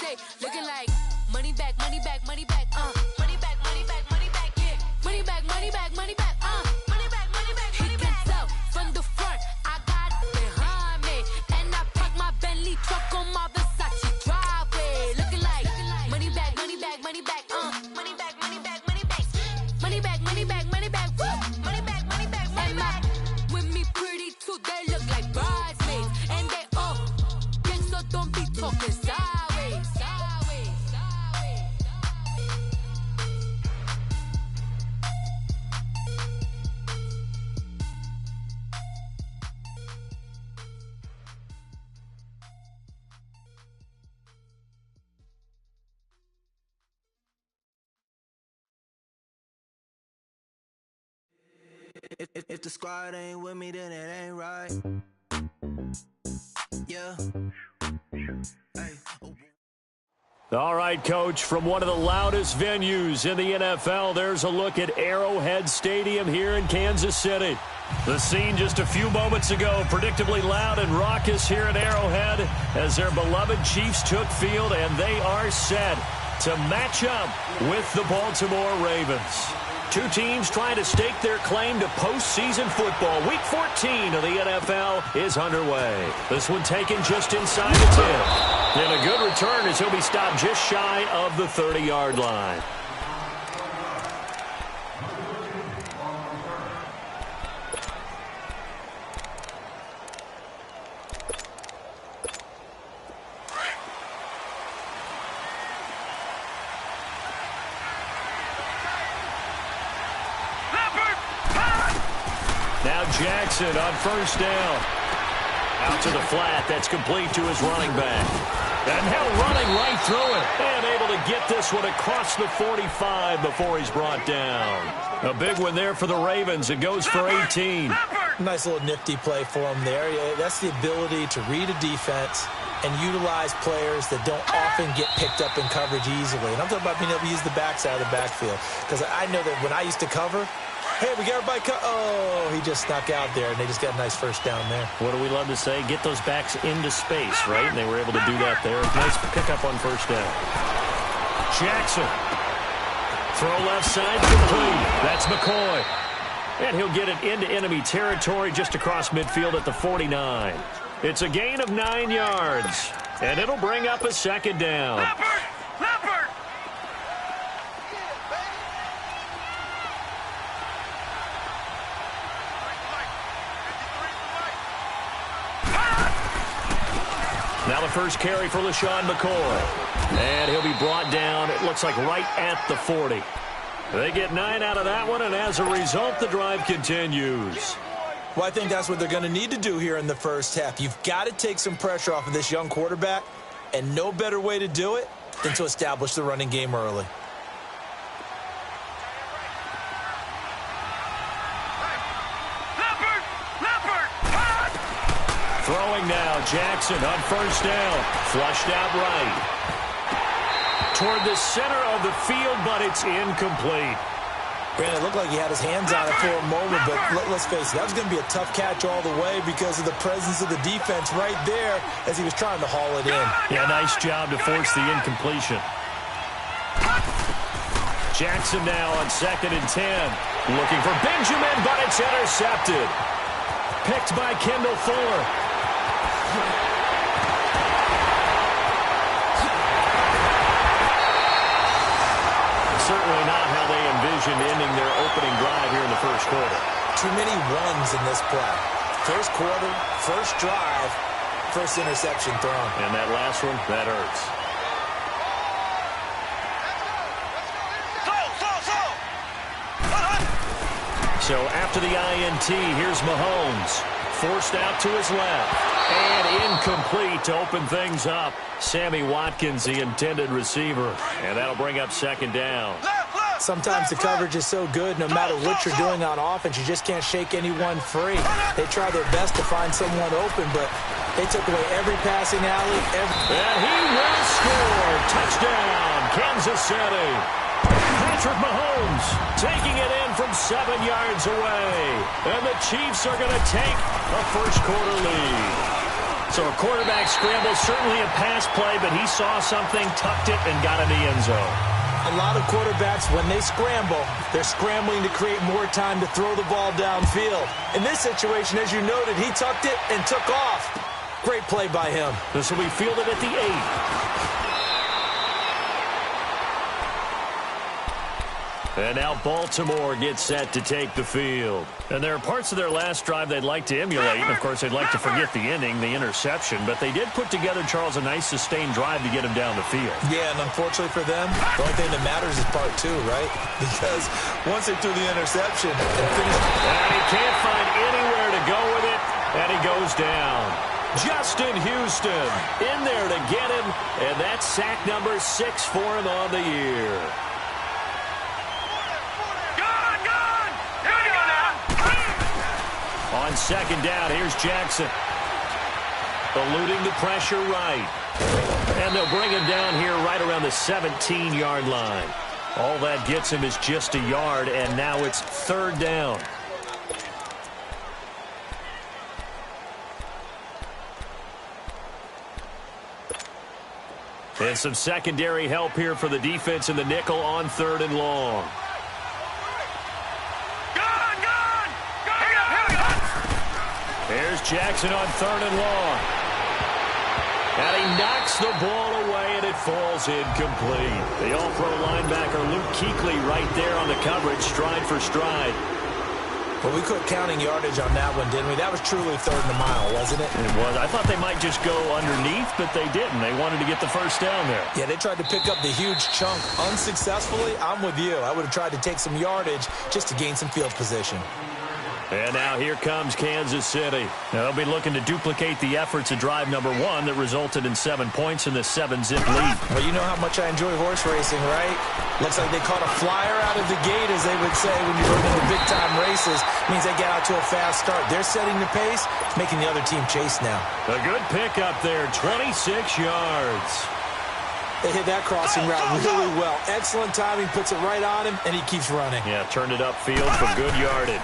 Hey, looking like money back, money back, money back, money back, money back, money back, yeah. Money back, money back, money back, money back, money back, money back. He can tell from the front, I got it behind me. And I park my Bentley truck on my Versace driveway. Looking like money back, money back, money back, money back, money back, money back. Money back, money back, money back, money back, money back, money back. With me pretty too, they look like bridesmaids. And they all gang, so don't be talking sideways, sideways, sideways. If the squad ain't with me, then it ain't right. Yeah. Hey. All right, Coach, from one of the loudest venues in the NFL, there's a look at Arrowhead Stadium here in Kansas City. The scene just a few moments ago, predictably loud and raucous here at Arrowhead as their beloved Chiefs took field, and they are set to match up with the Baltimore Ravens. Two teams trying to stake their claim to postseason football. Week 14 of the NFL is underway. This one taken just inside the 10. And a good return as he'll be stopped just shy of the 30-yard line. Now Jackson on first down. Out to the flat. That's complete to his running back. And Hill running right through it. And able to get this one across the 45 before he's brought down. A big one there for the Ravens. It goes for 18. Nice little nifty play for him there. That's the ability to read a defense and utilize players that don't often get picked up in coverage easily. And I'm talking about being able to use the backside of the backfield. Because I know that when I used to cover, hey, we got everybody oh, he just snuck out there, and they just got a nice first down there. What do we love to say? Get those backs into space, right? And they were able to do that there. Nice pickup on first down. Jackson. Throw left side, complete. That's McCoy. And he'll get it into enemy territory just across midfield at the 49. It's a gain of 9 yards. And it'll bring up a second down. Now the first carry for LaShawn McCoy. And he'll be brought down, it looks like right at the 40. They get 9 out of that one, and as a result, the drive continues. Well, I think that's what they're going to need to do here in the first half. You've got to take some pressure off of this young quarterback, and no better way to do it than to establish the running game early. Throwing now, Jackson on first down. Flushed out right. Toward the center of the field, but it's incomplete. Brandon, it looked like he had his hands on it for a moment, but let's face it, that was going to be a tough catch all the way because of the presence of the defense right there as he was trying to haul it in. Yeah, nice job to force the incompletion. Jackson now on 2nd and 10. Looking for Benjamin, but it's intercepted. Picked by Kendall Fuller. Certainly not how they envisioned ending their opening drive here in the first quarter. Too many ones in this play. First quarter, first drive, first interception thrown. And that last one, that hurts. So after the INT, here's Mahomes. Forced out to his left. And incomplete to open things up. Sammy Watkins, the intended receiver. And that'll bring up second down. Sometimes the coverage is so good, no matter what you're doing on offense, you just can't shake anyone free. They try their best to find someone open, but they took away every passing alley. And he will score. Touchdown, Kansas City. Patrick Mahomes taking it in from 7 yards away. And the Chiefs are going to take a first quarter lead. So a quarterback scramble, certainly a pass play, but he saw something, tucked it, and got in the end zone. A lot of quarterbacks, when they scramble, they're scrambling to create more time to throw the ball downfield. In this situation, as you noted, he tucked it and took off. Great play by him. This will be fielded at the 8. And now Baltimore gets set to take the field. And there are parts of their last drive they'd like to emulate. And, of course, they'd like to forget the ending, the interception. But they did put together, Charles, a nice sustained drive to get him down the field. Yeah, and unfortunately for them, the only thing that matters is part 2, right? Because once they threw the interception and finished... And he can't find anywhere to go with it, and he goes down. Justin Houston in there to get him, and that's sack number 6 for him on the year. On second down, here's Jackson. Eluding the pressure right. And they'll bring him down here right around the 17-yard line. All that gets him is just a yard, and now it's 3rd down. And some secondary help here for the defense in the nickel on 3rd and long. Here's Jackson on 3rd and long. And he knocks the ball away, and it falls incomplete. The all-pro linebacker Luke Kuechly right there on the coverage, stride for stride. But we quit counting yardage on that one, didn't we? That was truly 3rd and a mile, wasn't it? It was. I thought they might just go underneath, but they didn't. They wanted to get the first down there. Yeah, they tried to pick up the huge chunk unsuccessfully. I'm with you. I would have tried to take some yardage just to gain some field position. And now here comes Kansas City. Now they'll be looking to duplicate the efforts of drive number 1 that resulted in 7 points in the 7-zip lead. Well, you know how much I enjoy horse racing, right? Looks like they caught a flyer out of the gate, as they would say when you're running the big-time races. Means they get out to a fast start. They're setting the pace, making the other team chase now. A good pickup there, 26 yards. They hit that crossing route really well. Excellent timing, puts it right on him, and he keeps running. Yeah, turned it upfield for good yardage.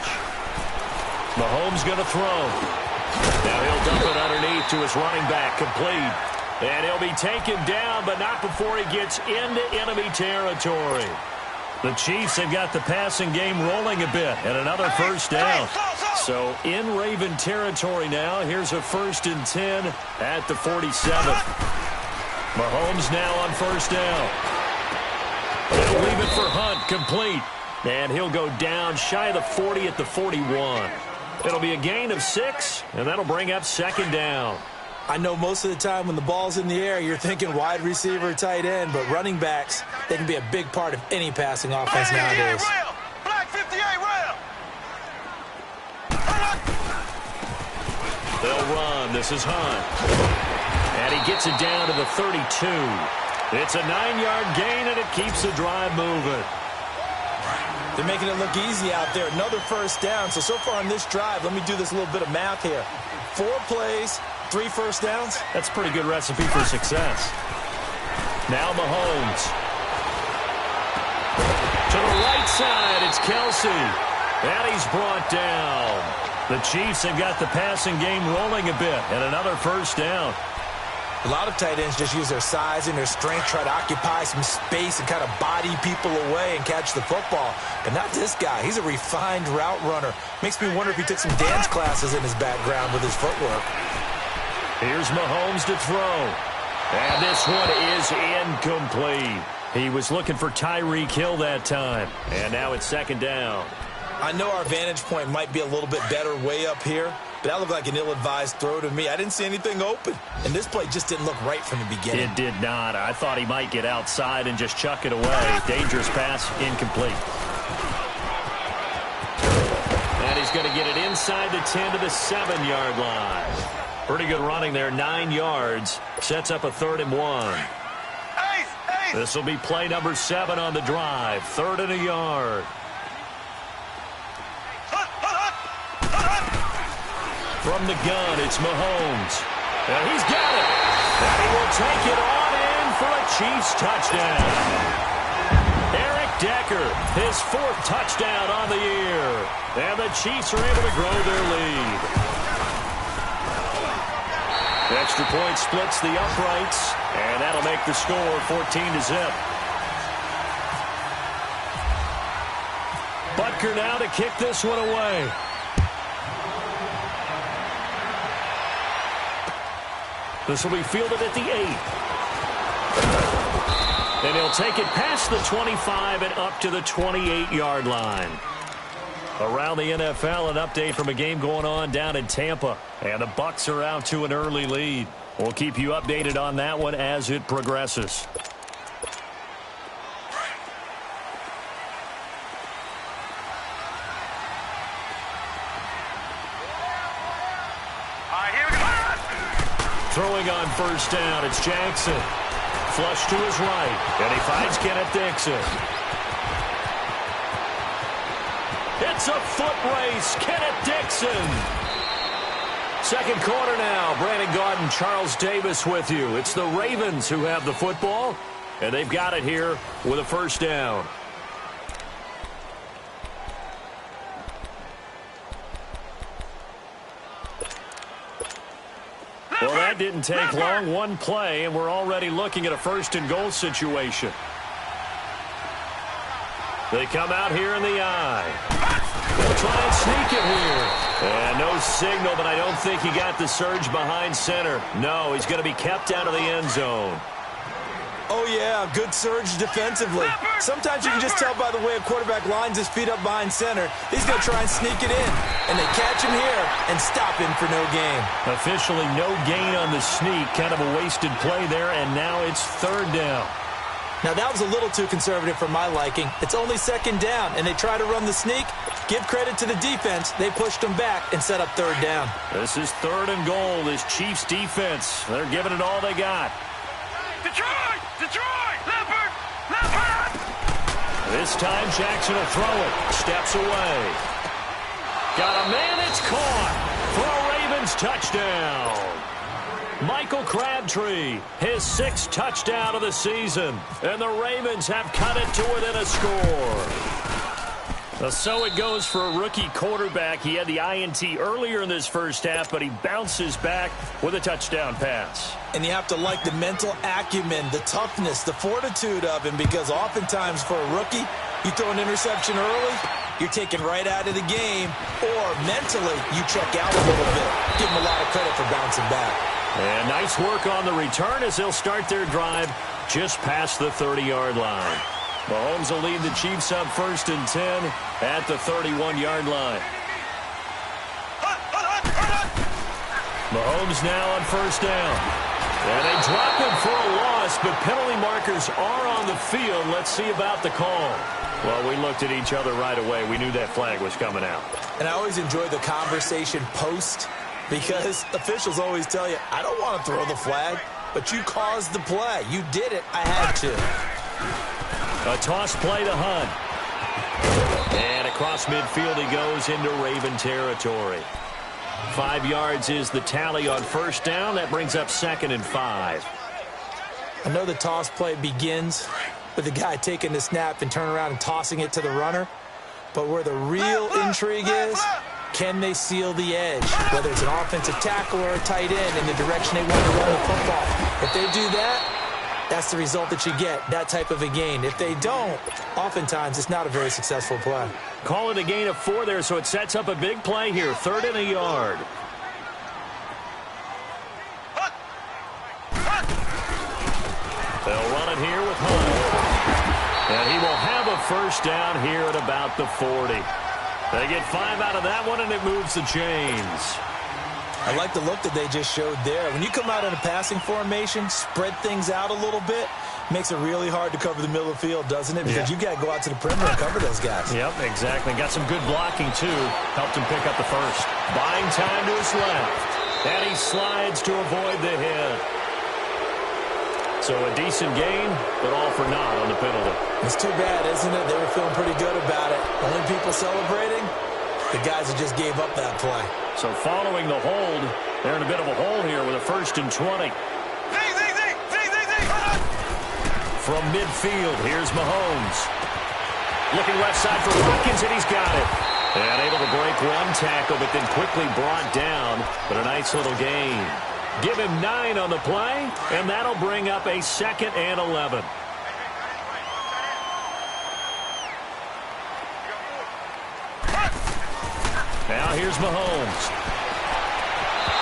Mahomes going to throw. Now he'll dump it underneath to his running back, complete. And he'll be taken down, but not before he gets into enemy territory. The Chiefs have got the passing game rolling a bit, and another first down. So in Raven territory now, here's a 1st and 10 at the 47. Mahomes now on first down. He'll leave it for Hunt, complete. And he'll go down shy of the 40 at the 41. It'll be a gain of 6, and that'll bring up 2nd down. I know most of the time when the ball's in the air, you're thinking wide receiver, tight end, but running backs, they can be a big part of any passing offense nowadays. Black 58 rail. They'll run. This is Hunt. And he gets it down to the 32. It's a 9-yard gain, and it keeps the drive moving. They're making it look easy out there. Another first down. So far on this drive, let me do this little bit of math here. 4 plays, 3 first downs. That's a pretty good recipe for success. Now Mahomes. To the right side, it's Kelsey. And he's brought down. The Chiefs have got the passing game rolling a bit, and another first down. A lot of tight ends just use their size and their strength, try to occupy some space and kind of body people away and catch the football. But not this guy. He's a refined route runner. Makes me wonder if he took some dance classes in his background with his footwork. Here's Mahomes to throw. And this one is incomplete. He was looking for Tyreek Hill that time. And now it's 2nd down. I know our vantage point might be a little bit better way up here, but that looked like an ill-advised throw to me. I didn't see anything open, and this play just didn't look right from the beginning. It did not. I thought he might get outside and just chuck it away. Dangerous pass, incomplete. And he's going to get it inside the 10 to the 7-yard line. Pretty good running there, 9 yards. Sets up a 3rd and 1. This will be play number 7 on the drive. 3rd and a yard. From the gun, it's Mahomes. And he's got it. And he will take it on in for a Chiefs touchdown. Eric Decker, his 4th touchdown on the year. And the Chiefs are able to grow their lead. Extra point splits the uprights, and that'll make the score 14-0. Butker now to kick this one away. This will be fielded at the 8. And he'll take it past the 25 and up to the 28-yard line. Around the NFL, an update from a game going on down in Tampa. And the Bucs are out to an early lead. We'll keep you updated on that one as it progresses. Throwing on first down, it's Jackson. Flush to his right, and he finds Kenneth Dixon. It's a foot race, Kenneth Dixon. Second quarter now, Brandon Garden, Charles Davis with you. It's the Ravens who have the football, and they've got it here with a first down. Well, that didn't take long. One play, and we're already looking at a first-and-goal situation. They come out here in the eye. They'll try and sneak it here. And no signal, but I don't think he got the surge behind center. No, he's going to be kept out of the end zone. Oh, yeah, good surge defensively. Sometimes you can just tell by the way a quarterback lines his feet up behind center. He's going to try and sneak it in. And they catch him here and stop him for no gain. Officially no gain on the sneak. Kind of a wasted play there, and now it's third down. Now, that was a little too conservative for my liking. It's only second down, and they try to run the sneak. Give credit to the defense. They pushed them back and set up third down. This is third and goal. This Chiefs defense, they're giving it all they got. Detroit! Detroit! Leopard! Leopard! This time Jackson will throw it. Steps away. Got a man. It's caught for a Ravens touchdown. Michael Crabtree, his 6th touchdown of the season. And the Ravens have cut it to within a score. So it goes for a rookie quarterback. He had the INT earlier in this first half, but he bounces back with a touchdown pass. And you have to like the mental acumen, the toughness, the fortitude of him, because oftentimes for a rookie, you throw an interception early, you're taken right out of the game, or mentally you check out a little bit. Give him a lot of credit for bouncing back. And nice work on the return as they'll start their drive just past the 30-yard line. Mahomes will lead the Chiefs up 1st and 10 at the 31-yard line. Mahomes now on first down. And they drop him for a loss, but penalty markers are on the field. Let's see about the call. Well, we looked at each other right away. We knew that flag was coming out. And I always enjoy the conversation post, because officials always tell you, I don't want to throw the flag, but you caused the play. You did it. I had to. A toss play to Hunt. And across midfield he goes into Raven territory. 5 yards is the tally on first down. That brings up 2nd and 5. I know the toss play begins with the guy taking the snap and turning around and tossing it to the runner. But where the real intrigue is, can they seal the edge? Whether it's an offensive tackle or a tight end in the direction they want to run the football. If they do that, that's the result that you get, that type of a gain. If they don't, oftentimes it's not a very successful play. Call it a gain of 4 there, so it sets up a big play here. 3rd and a yard. They'll run it here with Hunt. And he will have a first down here at about the 40. They get 5 out of that one, and it moves the chains. I like the look that they just showed there. When you come out in a passing formation, spread things out a little bit, makes it really hard to cover the middle of the field, doesn't it? Because you got to go out to the perimeter and cover those guys. Yep, exactly. Got some good blocking, too. Helped him pick up the first. Buying time to his left. And he slides to avoid the hit. So a decent gain, but all for naught on the penalty. It's too bad, isn't it? They were feeling pretty good about it. Only people celebrating, the guys that just gave up that play. So following the hold, they're in a bit of a hole here with a 1st and 20. From midfield, here's Mahomes. Looking left side for Watkins, and he's got it. And able to break one tackle, but then quickly brought down. But a nice little gain. Give him 9 on the play, and that'll bring up a 2nd and 11. Now here's Mahomes.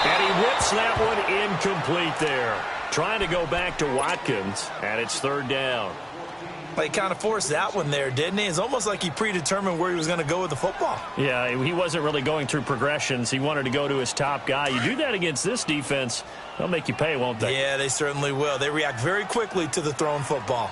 And he whips that one incomplete there. Trying to go back to Watkins, and it's 3rd down. He kind of forced that one there, didn't he? It's almost like he predetermined where he was going to go with the football. Yeah, he wasn't really going through progressions. He wanted to go to his top guy. You do that against this defense, they'll make you pay, won't they? Yeah, they certainly will. They react very quickly to the thrown football.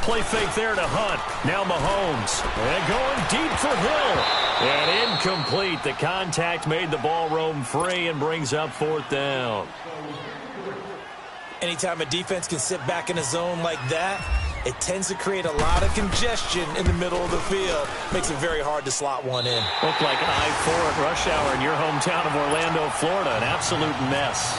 Play fake there to Hunt. Now Mahomes. And going deep for Hill. And incomplete. The contact made the ball roam free and brings up 4th down. Anytime a defense can sit back in a zone like that, it tends to create a lot of congestion in the middle of the field. Makes it very hard to slot one in. Looked like I-4 at rush hour in your hometown of Orlando, Florida. An absolute mess.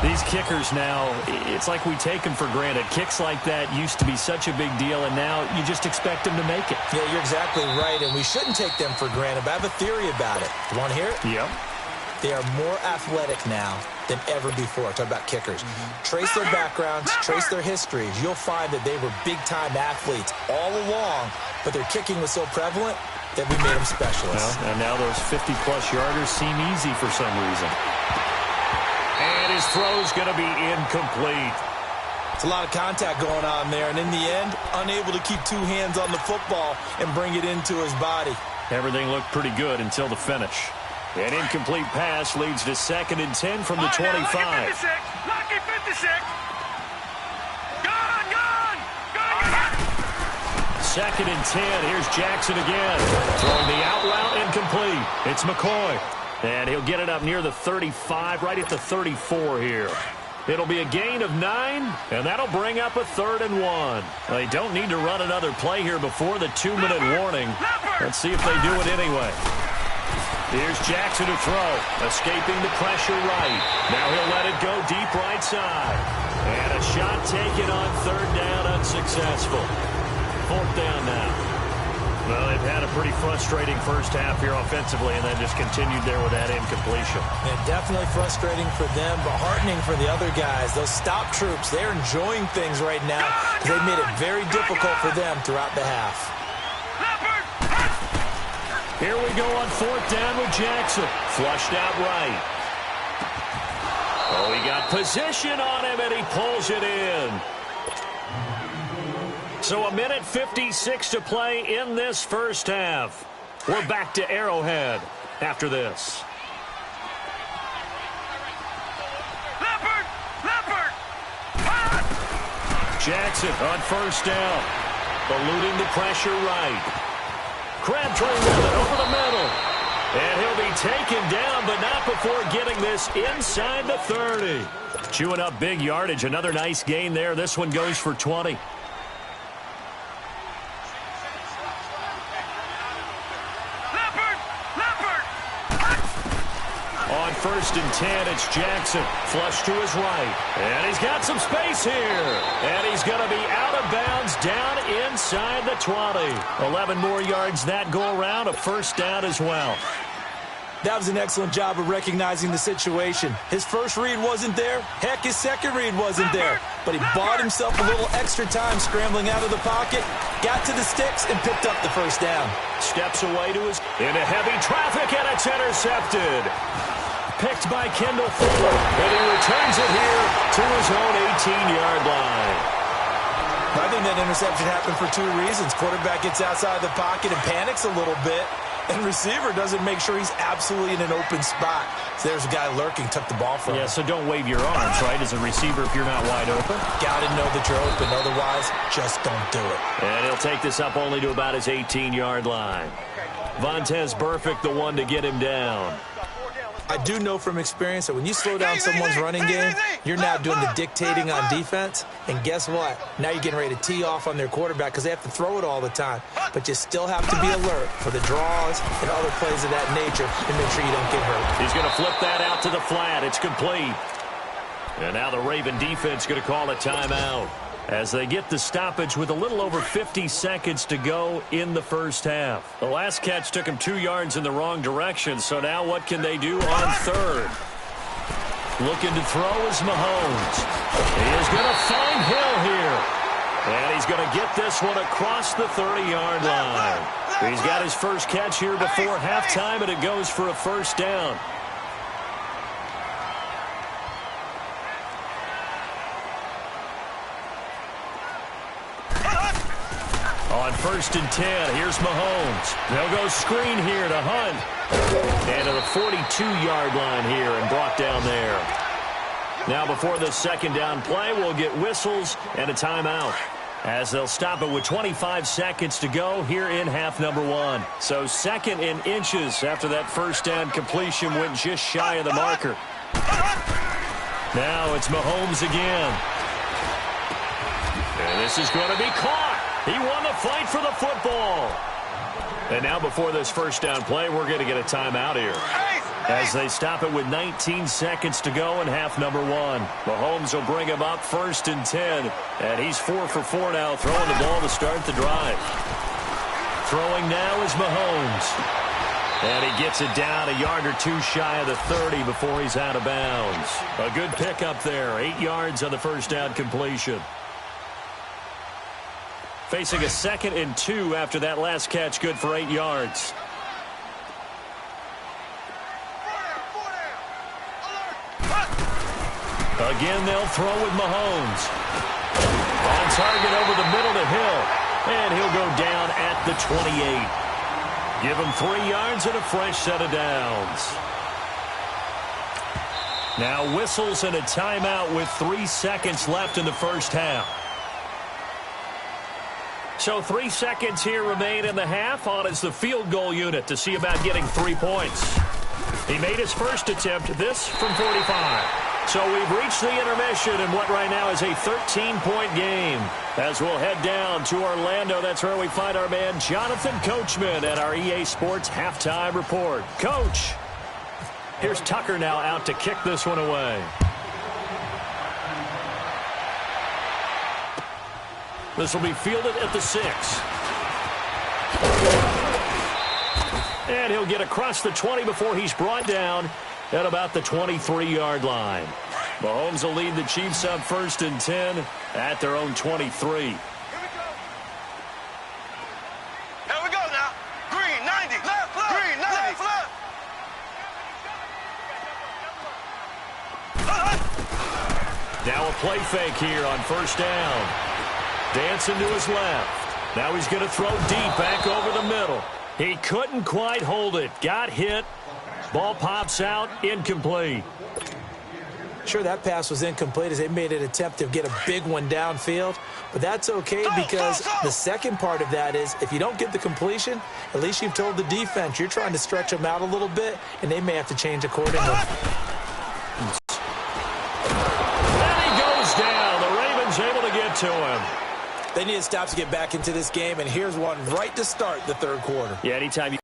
These kickers now, it's like we take them for granted. Kicks like that used to be such a big deal, and now you just expect them to make it. Yeah, you're exactly right, and we shouldn't take them for granted, but I have a theory about it. You want to hear it? Yep. They are more athletic now than ever before. Talk about kickers. Trace their backgrounds, trace their histories. You'll find that they were big-time athletes all along, but their kicking was so prevalent that we made them specialists. Well, and now those 50-plus yarders seem easy for some reason. And his throw's going to be incomplete. It's a lot of contact going on there, and in the end, unable to keep 2 hands on the football and bring it into his body. Everything looked pretty good until the finish. An incomplete pass leads to 2nd and 10 from the 25. Lucky 56. Gone. 2nd and 10. Here's Jackson again. Throwing the out route incomplete. It's McCoy. And he'll get it up near the 35, right at the 34 here. It'll be a gain of 9, and that'll bring up a 3rd and 1. They don't need to run another play here before the 2-minute warning. Let's see if they do it anyway. Here's Jackson to throw, escaping the pressure right. Now he'll let it go deep right side. And a shot taken on 3rd down, unsuccessful. 4th down now. Well, they've had a pretty frustrating first half here offensively, and then just continued there with that incompletion. Yeah, definitely frustrating for them, but heartening for the other guys. Those stop troops, they're enjoying things right now because they've made it very difficult for them throughout the half. Here we go on 4th down with Jackson. Flushed out right. Oh, he got position on him, and he pulls it in. So 1:56 to play in this first half. We're back to Arrowhead after this. Jackson on 1st down. Eluding the pressure right. Crabtree with it over the middle. And he'll be taken down, but not before getting this inside the 30. Chewing up big yardage. Another nice gain there. This one goes for 20. On 1st and 10, it's Jackson. Flush to his right. And he's got some space here. And he's going to be out of bounds down inside the 20. 11 more yards that go around. A 1st down as well. That was an excellent job of recognizing the situation. His first read wasn't there. Heck, his second read wasn't there. But he bought himself a little extra time scrambling out of the pocket, got to the sticks, and picked up the 1st down. Steps away to his... into heavy traffic, and it's intercepted. Picked by Kendall Fuller, and he returns it here to his own 18-yard line. I think that interception happened for 2 reasons. Quarterback gets outside the pocket and panics a little bit, and receiver doesn't make sure he's absolutely in an open spot. So there's a guy lurking, took the ball from him. Yeah, so don't wave your arms, right, as a receiver if you're not wide open. Got to know that you're open. Otherwise, just don't do it. And he'll take this up only to about his 18-yard line. Vontez Burfict, the one to get him down. I do know from experience that when you slow down someone's running game, you're now doing the dictating on defense. And guess what? Now you're getting ready to tee off on their quarterback because they have to throw it all the time. But you still have to be alert for the draws and other plays of that nature and make sure you don't get hurt. He's going to flip that out to the flat. It's complete. And now the Raven defense going to call a timeout. as they get the stoppage with a little over 50 seconds to go in the first half. The last catch took him 2 yards in the wrong direction, so now what can they do on third? Looking to throw is Mahomes. He is going to find Hill here. And he's going to get this one across the 30-yard line. He's got his first catch here before halftime, and it goes for a first down. On 1st and 10, here's Mahomes. They'll go screen here to Hunt. And to the 42-yard line here and brought down there. Now before the second down play, we'll get whistles and a timeout, as they'll stop it with 25 seconds to go here in half number 1. So 2nd and inches after that first down completion went just shy of the marker. Now it's Mahomes again. And this is going to be caught. He won the fight for the football. And now before this first down play, we're going to get a timeout here, as they stop it with 19 seconds to go in half number 1. Mahomes will bring him up 1st and 10. And he's 4 for 4 now, throwing the ball to start the drive. Throwing now is Mahomes. And he gets it down a yard or 2 shy of the 30 before he's out of bounds. A good pickup there, 8 yards on the first down completion. Facing a 2nd and 2 after that last catch, good for 8 yards. Again, they'll throw with Mahomes. On target over the middle to Hill. And he'll go down at the 28. Give him 3 yards and a fresh set of downs. Now whistles and a timeout with 3 seconds left in the first half. So 3 seconds here remain in the half. On is the field goal unit to see about getting 3 points. He made his first attempt, this from 45. So we've reached the intermission in what right now is a 13-point game. As we'll head down to Orlando, that's where we find our man Jonathan Coachman at our EA Sports Halftime Report. Coach, here's Tucker now out to kick this one away. This will be fielded at the 6. And he'll get across the 20 before he's brought down at about the 23-yard line. Mahomes will lead the Chiefs up 1st and 10 at their own 23. Here we go now. Green, 90. Left, left. Green, 90. Left, left. Now a play fake here on 1st down. Dancing to his left. Now he's going to throw deep back over the middle. He couldn't quite hold it. Got hit. Ball pops out. Incomplete. Sure, that pass was incomplete as they made an attempt to get a big one downfield. But that's okay because the second part of that is if you don't get the completion, at least you've told the defense you're trying to stretch them out a little bit, and they may have to change accordingly. And he goes down. The Ravens able to get to him. They need to stop to get back into this game, and here's one right to start the third quarter. Yeah, anytime you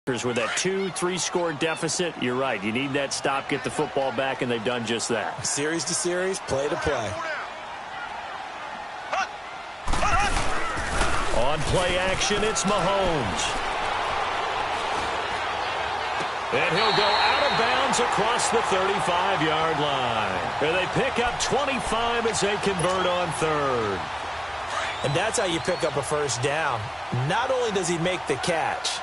with that 2-3 score deficit, you're right. You need that stop, get the football back, and they've done just that. Series to series, play to play. On play action, it's Mahomes. And he'll go out of bounds across the 35-yard line. And they pick up 25 as they convert on third. And that's how you pick up a first down. Not only does he make the catch,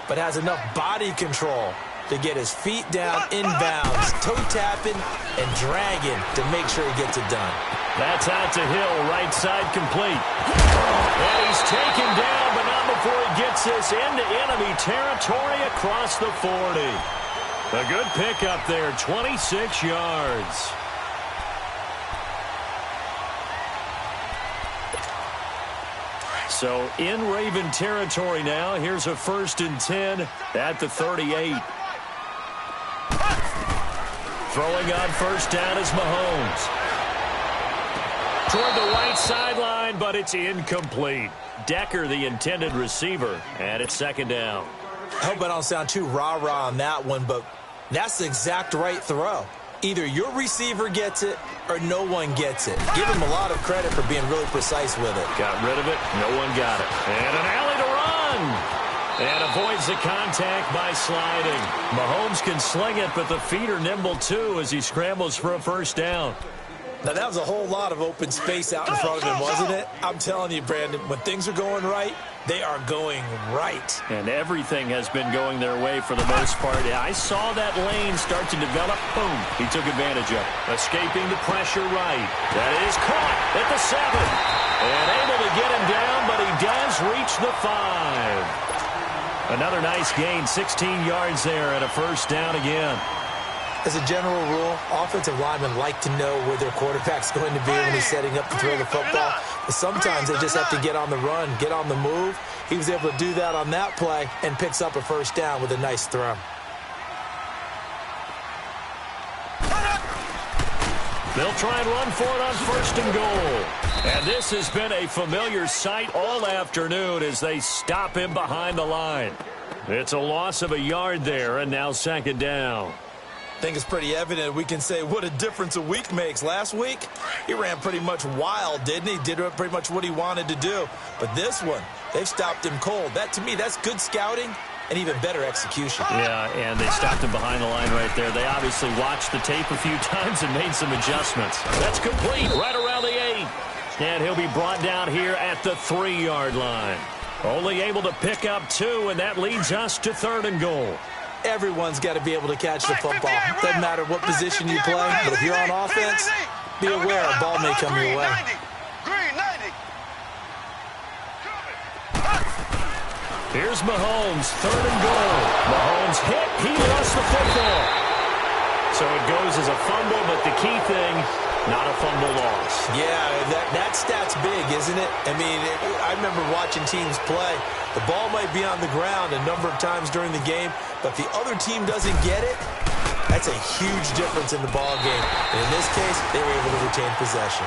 but has enough body control to get his feet down inbounds, toe tapping and dragging to make sure he gets it done. That's out to Hill, right side complete. And he's taken down, but not before he gets this into enemy territory across the 40. A good pickup there, 26 yards. So in Raven territory now. Here's a 1st and 10 at the 38. Throwing on 1st down is Mahomes. Toward the right sideline, but it's incomplete. Decker, the intended receiver, and it's 2nd down. I hope I don't sound too rah-rah on that one, but that's the exact right throw. Either your receiver gets it or no one gets it. Give him a lot of credit for being really precise with it. Got rid of it. No one got it. And an alley to run. And avoids the contact by sliding. Mahomes can sling it, but the feet are nimble too as he scrambles for a first down. Now, that was a whole lot of open space out in front of him, wasn't it? I'm telling you, Brandon, when things are going right, they are going right. And everything has been going their way for the most part. I saw that lane start to develop. Boom. He took advantage of it. Escaping the pressure right. That is caught at the 7. And able to get him down, but he does reach the 5. Another nice gain, 16 yards there and a first down again. As a general rule, offensive linemen like to know where their quarterback's going to be when he's setting up to throw the football. But sometimes they just have to get on the run, get on the move. He was able to do that on that play and picks up a first down with a nice throw. They'll try and run for it on first and goal. And this has been a familiar sight all afternoon as they stop him behind the line. It's a loss of a yard there, and now second down. I think it's pretty evident. We can say what a difference a week makes. Last week, he ran pretty much wild, didn't he? Did pretty much what he wanted to do. But this one, they've stopped him cold. That, to me, that's good scouting and even better execution. Yeah, and they stopped him behind the line right there. They obviously watched the tape a few times and made some adjustments. That's complete right around the 8. And he'll be brought down here at the 3-yard line. Only able to pick up 2, and that leads us to 3rd and goal. Everyone's got to be able to catch the football. Doesn't matter what position you play, but if you're on offense, be aware a ball may come your way. Here's Mahomes, 3rd and goal. Mahomes hit, he lost the football. So it goes as a fumble, but the key thing, not a fumble loss. Yeah, that stat's big, isn't it? I mean, I remember watching teams play. The ball might be on the ground a number of times during the game, but if the other team doesn't get it, that's a huge difference in the ball game. And in this case, they were able to retain possession.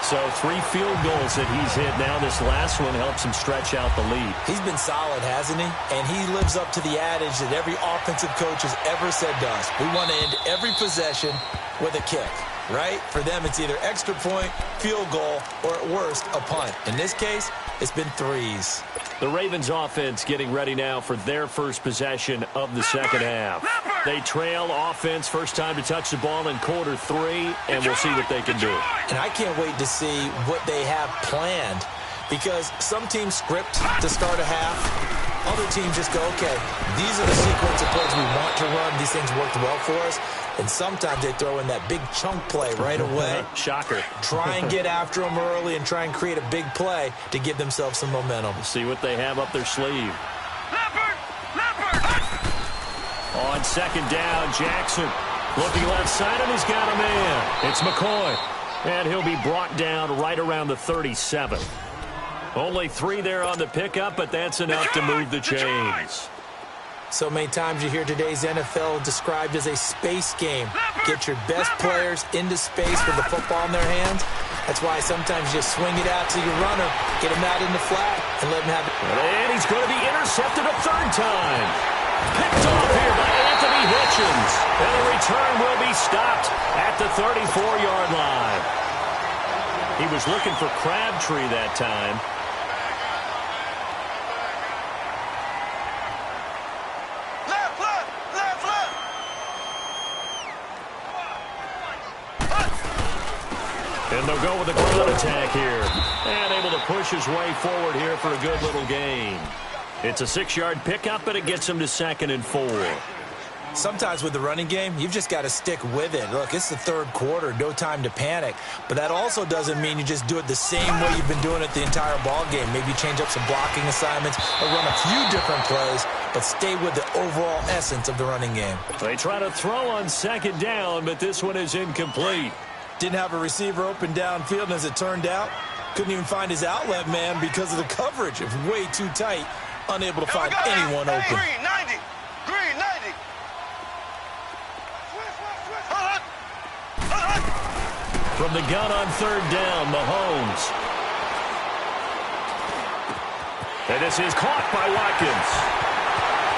So 3 field goals that he's hit now. This last one helps him stretch out the lead. He's been solid, hasn't he? And he lives up to the adage that every offensive coach has ever said to us. We want to end every possession with a kick, right? For them, it's either extra point, field goal, or at worst, a punt. In this case, it's been 3s. The Ravens offense getting ready now for their first possession of the second half. They trail offense, first time to touch the ball in quarter 3, and we'll see what they can do. And I can't wait to see what they have planned, because some teams script to start a half. Other teams just go, okay, these are the sequence of plays we want to run. These things worked well for us. And sometimes they throw in that big chunk play right away. Shocker. Try and get after them early and try and create a big play to give themselves some momentum. See what they have up their sleeve. On second down, Jackson looking left side, and he's got a man. It's McCoy. And he'll be brought down right around the 37. Only 3 there on the pickup, but that's enough to move the chains. So many times you hear today's NFL described as a space game. Get your best players into space with the football in their hands. That's why sometimes you just swing it out to your runner, get him out in the flat, and let him have it. And he's going to be intercepted a 3rd time. Picked off here by Anthony Hitchens. And the return will be stopped at the 34-yard line. He was looking for Crabtree that time. And they'll go with a ground attack here. And able to push his way forward here for a good little gain. It's a 6-yard pickup, but it gets him to 2nd and 4. Sometimes with the running game, you've just got to stick with it. Look, it's the 3rd quarter, no time to panic. But that also doesn't mean you just do it the same way you've been doing it the entire ball game. Maybe change up some blocking assignments or run a few different plays, but stay with the overall essence of the running game. They try to throw on second down, but this one is incomplete. Didn't have a receiver open downfield, and as it turned out, couldn't even find his outlet man because of the coverage. It was way too tight, unable to find anyone open. Green 90. Green 90. From the gun on 3rd down, Mahomes. And this is caught by Watkins.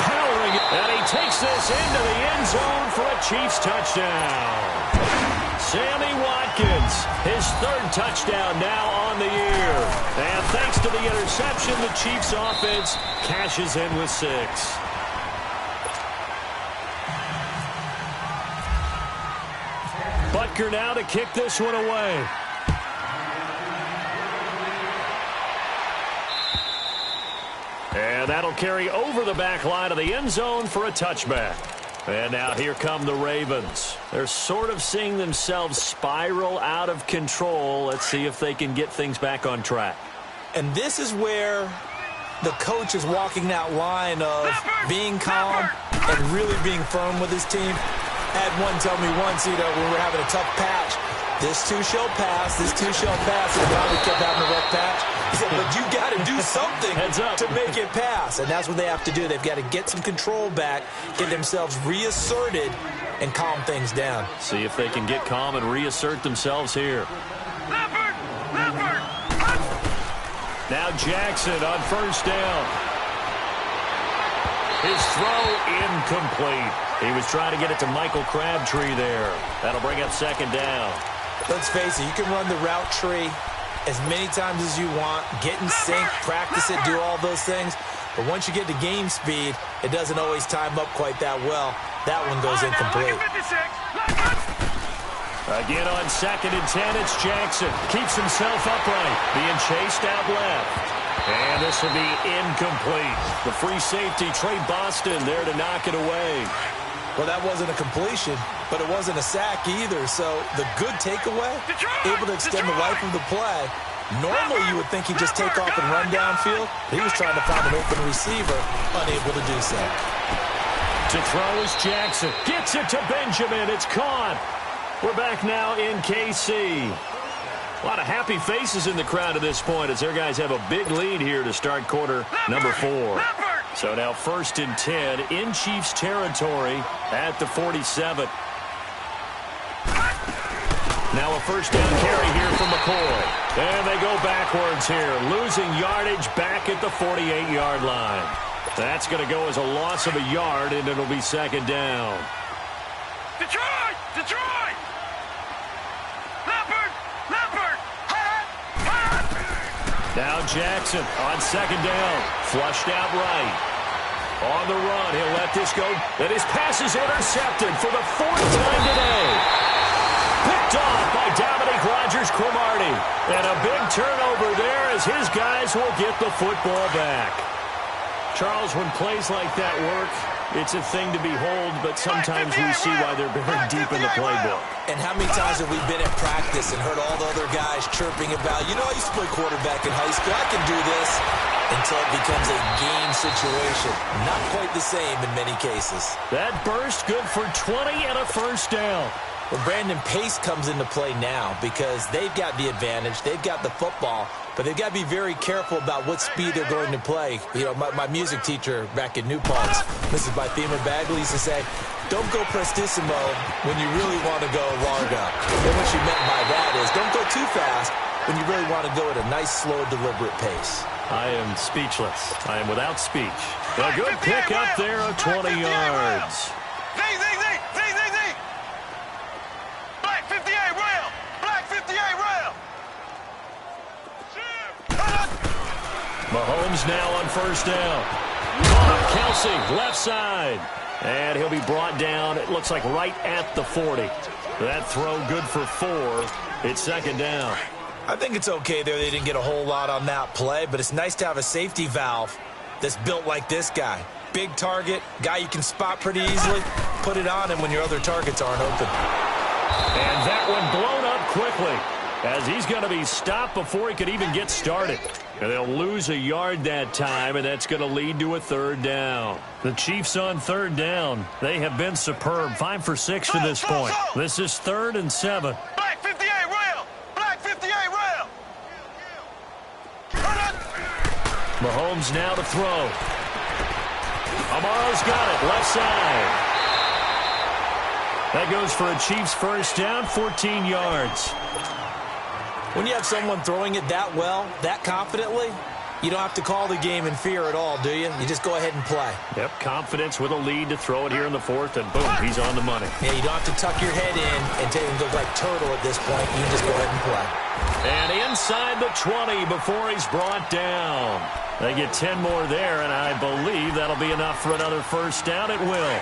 Power firing. And he takes this into the end zone for a Chiefs touchdown. Sammy Watkins, his third touchdown now on the year. And thanks to the interception, the Chiefs offense cashes in with 6. Butker now to kick this one away. And that'll carry over the back line of the end zone for a touchback. And now here come the Ravens. They're sort of seeing themselves spiral out of control. Let's see if they can get things back on track. And this is where the coach is walking that line of being calm and really being firm with his team. I had one tell me once, when we're having a tough patch, this too shall pass, this too shall pass. And Bobby kept having a rough patch. He said, but you got to do something to make it pass. And that's what they have to do. They've got to get some control back, get themselves reasserted, and calm things down. See if they can get calm and reassert themselves here. Now Jackson on first down. His throw incomplete. He was trying to get it to Michael Crabtree there. That'll bring up second down. Let's face it, you can run the route tree as many times as you want, get in sync, practice it, do all those things. But once you get to game speed, it doesn't always time up quite that well. That one goes incomplete. Again on 2nd and 10, it's Jackson. Keeps himself upright, being chased out left. And this will be incomplete. The free safety, Trey Boston, there to knock it away. Well, that wasn't a completion, but it wasn't a sack either. So the good takeaway, able to extend the life of the play. Normally, you would think he'd just take off and run downfield. He was trying to find an open receiver, unable to do so. To throw is Jackson. Gets it to Benjamin. It's caught. We're back now in KC. A lot of happy faces in the crowd at this point as their guys have a big lead here to start quarter number 4. So now 1st and 10 in Chiefs territory at the 47. Now a first down carry here from McCoy. And they go backwards here, losing yardage back at the 48-yard line. That's going to go as a loss of a yard, and it'll be second down. Detroit! Detroit! Leopard! Now Jackson on second down. Flushed out right. On the run, he'll let this go. And his pass is intercepted for the 4th time today. Picked off by Dominique Rodgers-Cromartie. And a big turnover there as his guys will get the football back. Charles, when plays like that work, it's a thing to behold, but sometimes we see why they're buried deep in the playbook. And how many times have we been at practice and heard all the other guys chirping about, I used to play quarterback in high school, I can do this, until it becomes a game situation. Not quite the same in many cases. That burst good for 20 and a first down. Well, Brandon, pace comes into play now because they've got the advantage. They've got the football, but they've got to be very careful about what speed they're going to play. My music teacher back in New Paltz, Mrs. Bythema Bagley, used to say, don't go prestissimo when you really want to go largo. And what she meant by that is don't go too fast when you really want to go at a nice, slow, deliberate pace. I am speechless. I am without speech. A good pick up there of 20 yards. Black 58 rail! Black 58 rail! Mahomes now on first down. Caught Kelsey, left side. And he'll be brought down, it looks like right at the 40. That throw good for 4. It's second down. I think it's okay there. They didn't get a whole lot on that play, but it's nice to have a safety valve that's built like this guy. Big target, guy you can spot pretty easily. Put it on him when your other targets aren't open. And that one blown up quickly as he's going to be stopped before he could even get started. And they'll lose a yard that time, and that's going to lead to a third down. The Chiefs on third down. They have been superb. 5 for 6 to this point. This is 3rd and 7. Black 58 rail! Black 58 rail! Mahomes now to throw. Amaro's got it, left side. That goes for a Chiefs first down, 14 yards. When you have someone throwing it that well, that confidently, You don't have to call the game in fear at all, do you? You just go ahead and play. Yep, confidence with a lead to throw it here in the fourth, and boom, he's on the money. Yeah, you don't have to tuck your head in and take him look like turtle at this point. You just go ahead and play. And inside the 20 before he's brought down. They get 10 more there, and I believe that'll be enough for another first down. It will.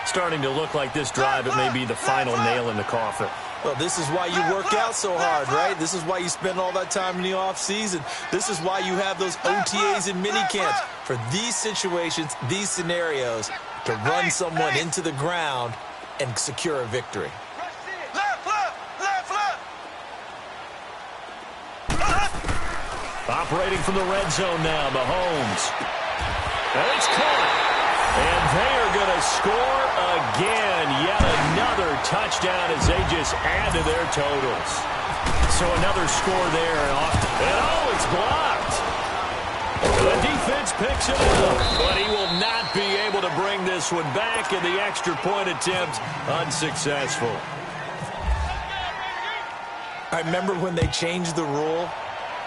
Starting to look like this drive, it may be the final nail in the coffin. Well, this is why you work out so hard, right? This is why you spend all that time in the offseason. This is why you have those OTAs and minicamps. For these situations, these scenarios, to run someone into the ground and secure a victory. Operating from the red zone now, Mahomes. And it's caught. And they are going to score again. Yet another touchdown as they just add to their totals. So another score there. And oh, it's blocked. The defense picks it up, but he will not be able to bring this one back, and the extra point attempt unsuccessful. I remember when they changed the rule,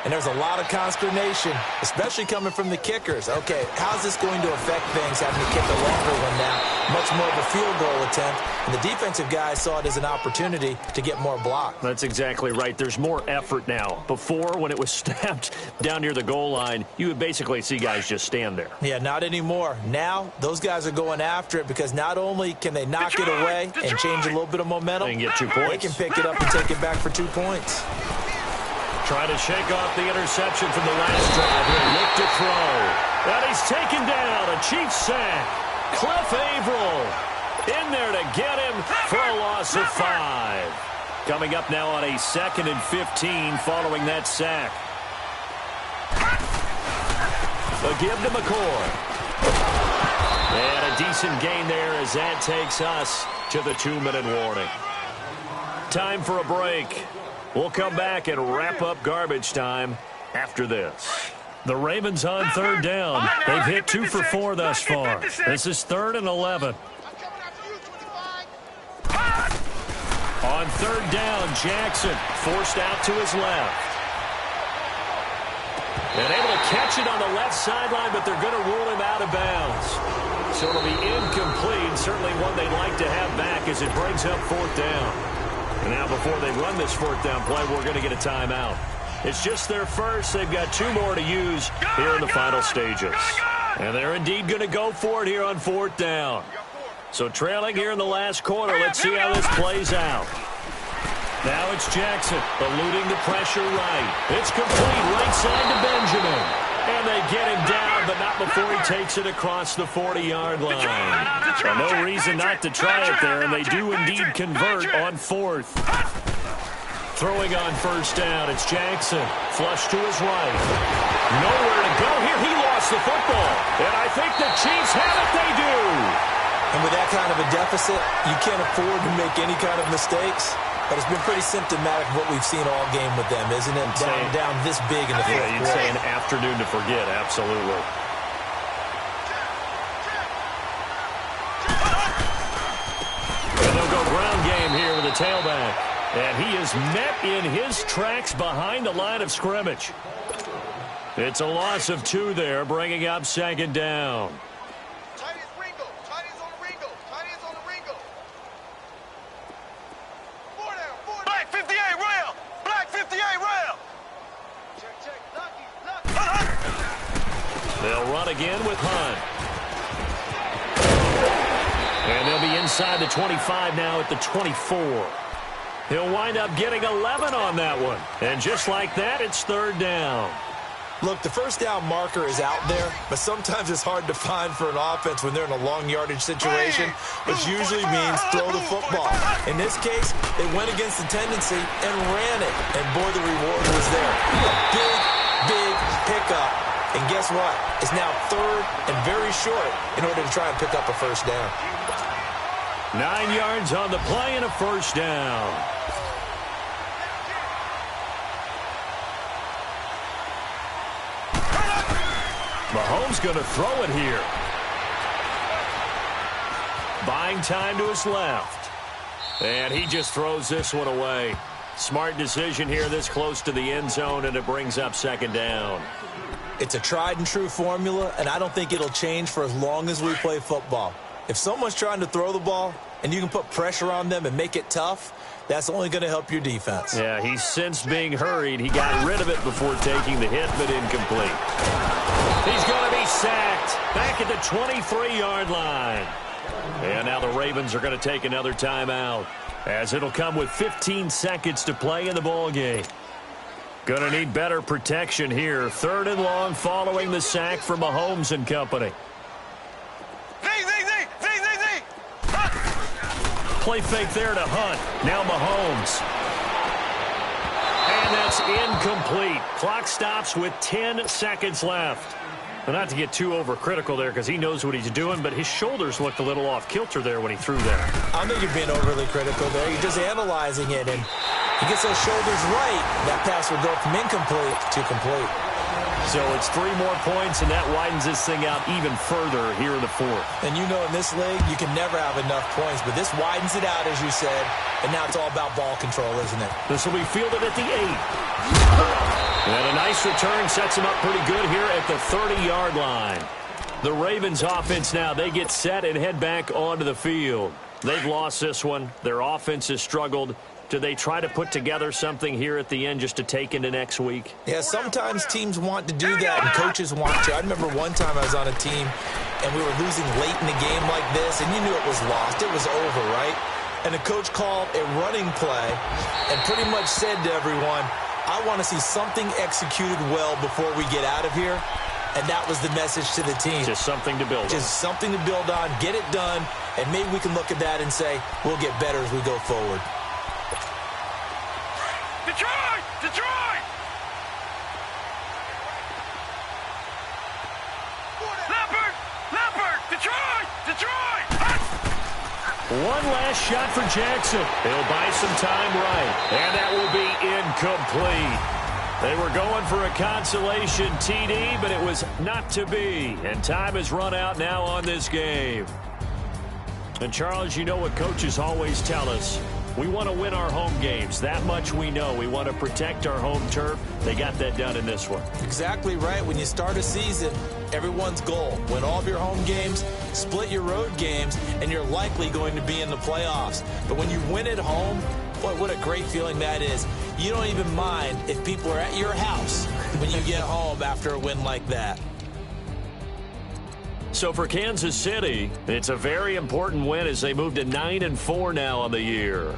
and there's a lot of consternation, especially coming from the kickers. Okay, how's this going to affect things, having to kick a longer one now? Much more of a field goal attempt. And the defensive guys saw it as an opportunity to get more blocks. That's exactly right. There's more effort now. Before, when it was snapped down near the goal line, you would basically see guys just stand there. Yeah, not anymore. Now, those guys are going after it because not only can they knock it away and change a little bit of momentum, they can get 2 points. They can pick it up and take it back for 2 points. Trying to shake off the interception from the last drive. He'll look to throw. And he's taken down. A Chiefs sack. Cliff Averill in there to get him for a loss of 5. Coming up now on a 2nd and 15 following that sack. A give to McCoy. And a decent gain there as that takes us to the 2-minute warning. Time for a break. We'll come back and wrap up garbage time after this. The Ravens on 3rd down. They've hit 2 for 4 thus far. This is 3rd and 11. On 3rd down, Jackson forced out to his left. And able to catch it on the left sideline, but they're going to rule him out of bounds. So it'll be incomplete. Certainly one they'd like to have back as it brings up 4th down. And now before they run this 4th down play, we're going to get a timeout. It's just their first. They've got 2 more to use here in the final stages. And they're indeed going to go for it here on 4th down. So trailing here in the last quarter. Let's see how this plays out. Now it's Jackson eluding the pressure right. It's complete right side to Benjamin. And they get him down, but not before he takes it across the 40-yard line. Well, no reason not to try it there, and they do indeed convert on 4th. Throwing on 1st down, it's Jackson. Flush to his right. Nowhere to go here. He lost the football. And I think the Chiefs have it. They do. And with that kind of a deficit, you can't afford to make any kind of mistakes. But it's been pretty symptomatic of what we've seen all game with them, isn't it? Down this big in the 4th quarter. Yeah, you'd say an afternoon to forget, absolutely. And they'll go ground game here with a tailback. And he is met in his tracks behind the line of scrimmage. It's a loss of 2 there, bringing up 2nd down. They'll run again with Hunt. And they'll be inside the 25 now at the 24. He'll wind up getting 11 on that one. And just like that, it's 3rd down. Look, the 1st down marker is out there, but sometimes it's hard to find for an offense when they're in a long yardage situation, which usually means throw the football. In this case, they went against the tendency and ran it. And boy, the reward was there. A big, big pickup. And guess what? It's now 3rd and very short in order to try and pick up a 1st down. 9 yards on the play and a 1st down. Mahomes going to throw it here. Buying time to his left. And he just throws this one away. Smart decision here this close to the end zone, and it brings up 2nd down. It's a tried-and-true formula, and I don't think it'll change for as long as we play football. If someone's trying to throw the ball and you can put pressure on them and make it tough, that's only going to help your defense. Yeah, he's sensed being hurried. He got rid of it before taking the hit, but incomplete. He's going to be sacked back at the 23-yard line. And now the Ravens are going to take another timeout, as it'll come with 15 seconds to play in the ballgame. Going to need better protection here. 3rd and long following the sack from Mahomes and company. Play fake there to Hunt. Now Mahomes. And that's incomplete. Clock stops with 10 seconds left. Well, not to get too overcritical there because he knows what he's doing, but his shoulders looked a little off kilter there when he threw there. I think you're being overly critical there. You're just analyzing it, and he gets those shoulders right. That pass will go from incomplete to complete. So it's 3 more points, and that widens this thing out even further here in the 4th. And you know in this league, you can never have enough points, but this widens it out, as you said, and now it's all about ball control, isn't it? This will be fielded at the 8. And a nice return sets him up pretty good here at the 30-yard line. The Ravens offense now, they get set and head back onto the field. They've lost this one. Their offense has struggled. Do they try to put together something here at the end just to take into next week? Yeah, sometimes teams want to do that and coaches want to. I remember one time I was on a team and we were losing late in the game like this, and you knew it was lost. It was over, right? And the coach called a running play and pretty much said to everyone, I want to see something executed well before we get out of here. And that was the message to the team. Just something to build on. Just something to build on, get it done, and maybe we can look at that and say, we'll get better as we go forward. Detroit! Detroit! Leopard! Leopard! Detroit! Detroit! One last shot for Jackson. He'll buy some time right. And that will be incomplete. They were going for a consolation TD, but it was not to be. And time has run out now on this game. And, Charles, you know what coaches always tell us. We want to win our home games. That much we know. We want to protect our home turf. They got that done in this one. Exactly right. When you start a season, everyone's goal, win all of your home games, split your road games, and you're likely going to be in the playoffs. But when you win at home, boy, what a great feeling that is. You don't even mind if people are at your house when you get home after a win like that. So for Kansas City, it's a very important win as they move to 9-4 now on the year.